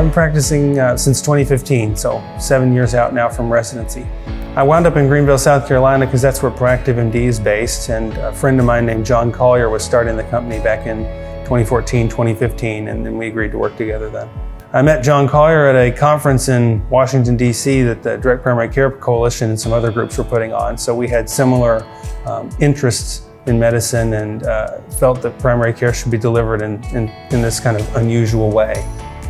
been practicing since 2015, so 7 years out now from residency. I wound up in Greenville, South Carolina because that's where Proactive MD is based, and a friend of mine named John Collier was starting the company back in 2014, 2015, and then we agreed to work together then. I met John Collier at a conference in Washington, D.C. that the Direct Primary Care Coalition and some other groups were putting on, so we had similar interests in medicine and felt that primary care should be delivered in this kind of unusual way.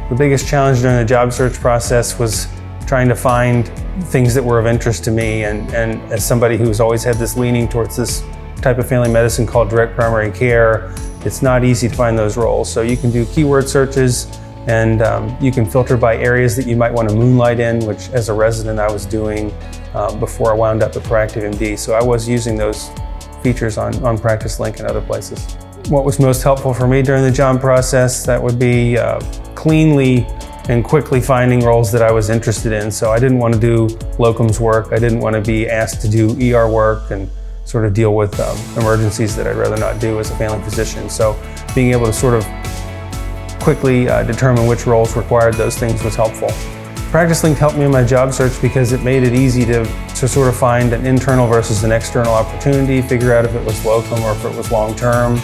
The biggest challenge during the job search process was trying to find things that were of interest to me, and as somebody who's always had this leaning towards this type of family medicine called direct primary care, it's not easy to find those roles. So you can do keyword searches, and you can filter by areas that you might want to moonlight in, which as a resident I was doing before I wound up at Proactive MD. So I was using those features on Practice Link and other places. What was most helpful for me during the job process, that would be cleanly and quickly finding roles that I was interested in. So I didn't want to do locums work. I didn't want to be asked to do ER work and sort of deal with emergencies that I'd rather not do as a family physician. So being able to sort of quickly determine which roles required those things was helpful. Practice Link helped me in my job search because it made it easy to sort of find an internal versus an external opportunity, figure out if it was locum or if it was long-term,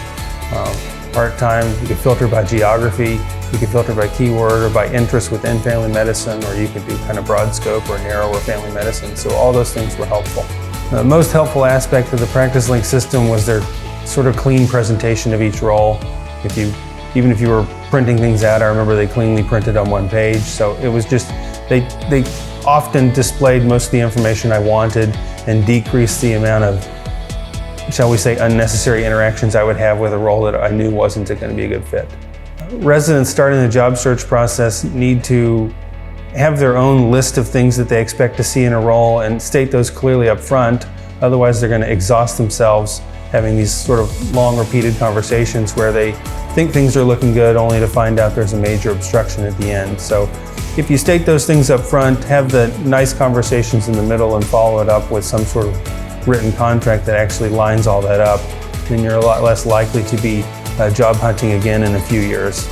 part-time. You could filter by geography, you could filter by keyword or by interest within family medicine, or you could do kind of broad scope or narrower family medicine. So all those things were helpful. The most helpful aspect of the Practice Link system was their sort of clean presentation of each role. Even if you were printing things out, I remember they cleanly printed on one page. So it was just, they often displayed most of the information I wanted and decreased the amount of, shall we say, unnecessary interactions I would have with a role that I knew wasn't going to be a good fit. Residents starting the job search process need to have their own list of things that they expect to see in a role and state those clearly up front. Otherwise, they're going to exhaust themselves having these sort of long repeated conversations where they think things are looking good only to find out there's a major obstruction at the end. So if you state those things up front, have the nice conversations in the middle and follow it up with some sort of written contract that actually lines all that up, then you're a lot less likely to be job hunting again in a few years.